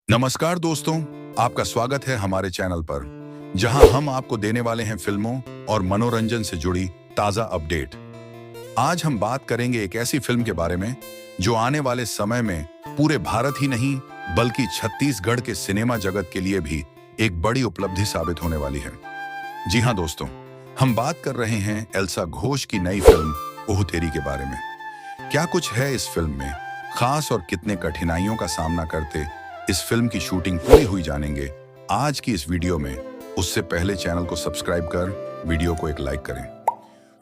नमस्कार दोस्तों, आपका स्वागत है हमारे चैनल पर, जहां हम आपको देने वाले हैं फिल्मों और मनोरंजन से जुड़ी ताजा अपडेट। आज हम बात करेंगे एक ऐसी फिल्म के बारे में जो आने वाले समय में पूरे भारत ही नहीं बल्कि छत्तीसगढ़ के सिनेमा जगत के लिए भी एक बड़ी उपलब्धि साबित होने वाली है। जी हाँ दोस्तों, हम बात कर रहे हैं एल्सा घोष की नई फिल्म ओह तेरी के बारे में। क्या कुछ है इस फिल्म में खास और कितने कठिनाइयों का सामना करते इस फिल्म की शूटिंग पूरी हुई जानेंगे आज की इस वीडियो में। उससे पहले चैनल को सब्सक्राइब कर वीडियो को एक लाइक करें।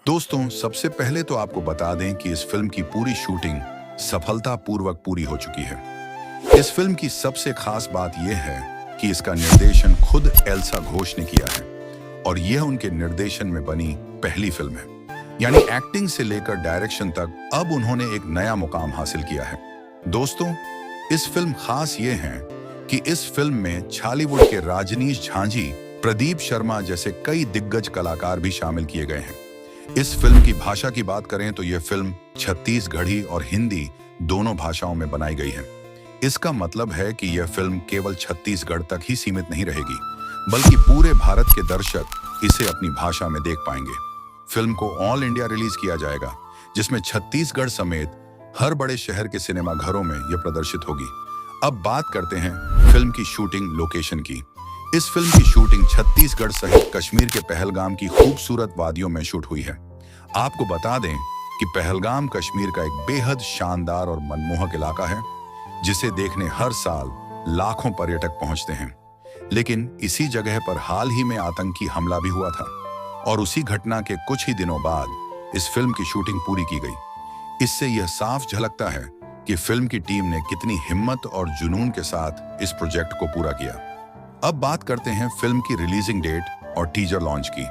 दोस्तों, सबसे पहले तो आपको बता दें कि इस फिल्म की पूरी शूटिंग सफलतापूर्वक पूरी हो चुकी है। इस फिल्म की सबसे खास बात यह है कि इसका निर्देशन खुद एल्सा घोष ने किया है और यह उनके निर्देशन में बनी पहली फिल्म है। यानी एक्टिंग से लेकर डायरेक्शन तक अब उन्होंने एक नया मुकाम हासिल किया है। दोस्तों, इस फिल्म खास ये है कि इस फिल्म में छालीवुड के राजनीश झांझी, प्रदीप शर्मा जैसे कई दिग्गज कलाकार भी शामिल किए गए हैं। इस फिल्म की भाषा की बात करें तो यह फिल्म छत्तीसगढ़ी और हिंदी दोनों भाषाओं में बनाई गई है। इसका मतलब है कि यह फिल्म केवल छत्तीसगढ़ तक ही सीमित नहीं रहेगी, बल्कि पूरे भारत के दर्शक इसे अपनी भाषा में देख पाएंगे। फिल्म को ऑल इंडिया रिलीज किया जाएगा, जिसमें छत्तीसगढ़ समेत हर बड़े शहर के सिनेमा घरों में यह प्रदर्शित होगी। अब बात करते हैं फिल्म की शूटिंग लोकेशन की। इस फिल्म की शूटिंग छत्तीसगढ़ सहित कश्मीर के पहलगाम की खूबसूरत वादियों में शूट हुई है। आपको बता दें कि पहलगाम कश्मीर का एक बेहद शानदार और मनमोहक इलाका है, जिसे देखने हर साल लाखों पर्यटक पहुंचते हैं। लेकिन इसी जगह पर हाल ही में आतंकी हमला भी हुआ था और उसी घटना के कुछ ही दिनों बाद इस फिल्म की शूटिंग पूरी की गई। इससे यह साफ झलकता है कि फिल्म की टीम ने कितनी हिम्मत और जुनून के साथ इस प्रोजेक्ट को पूरा किया। अब बात करते हैं फिल्म की रिलीजिंग डेट और टीजर लॉन्च की।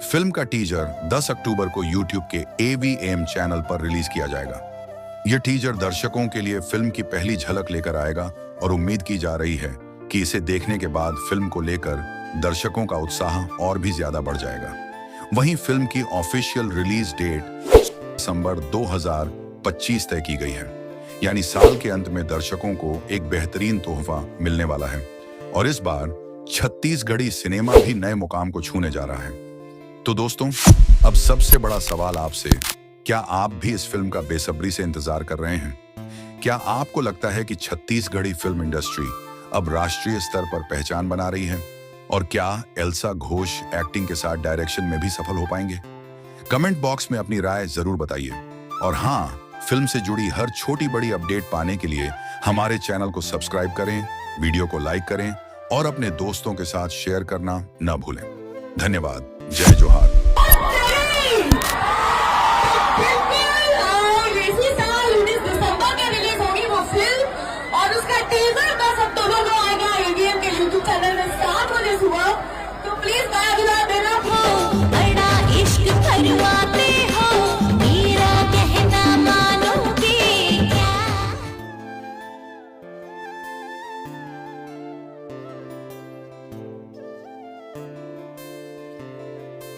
फिल्म का टीजर 10 अक्टूबर को यूट्यूब के AVM चैनल पर रिलीज किया जाएगा। यह टीजर दर्शकों के लिए फिल्म की पहली झलक लेकर आएगा और उम्मीद की जा रही है कि इसे देखने के बाद फिल्म को लेकर दर्शकों का उत्साह और भी ज्यादा बढ़ जाएगा। वहीं फिल्म की ऑफिशियल रिलीज डेट दिसंबर 2025 तय की गई है। यानी साल के अंत में दर्शकों को एक बेहतरीन तोहफा मिलने वाला है और इस बार छत्तीसगढ़ी सिनेमा भी नए मुकाम को छूने जा रहा है। तो दोस्तों, अब सबसे बड़ा सवाल आपसे, क्या आप भी इस फिल्म का बेसब्री से इंतजार कर रहे हैं? क्या आपको लगता है कि छत्तीसगढ़ी फिल्म इंडस्ट्री अब राष्ट्रीय स्तर पर पहचान बना रही है? और क्या एल्सा घोष एक्टिंग के साथ डायरेक्शन में भी सफल हो पाएंगे? कमेंट बॉक्स में अपनी राय जरूर बताइए। और हाँ, फिल्म से जुड़ी हर छोटी बड़ी अपडेट पाने के लिए हमारे चैनल को सब्सक्राइब करें, वीडियो को लाइक करें और अपने दोस्तों के साथ शेयर करना न भूलें। धन्यवाद। जय जोहार। दिसंबर में रिलीज होगी वो फिल्म और उसका टीजर 10 अक्टूबर को आएगा AVM के YouTube चैनल में 7 बजे सुबह। तो प्लीज दया दिला देना।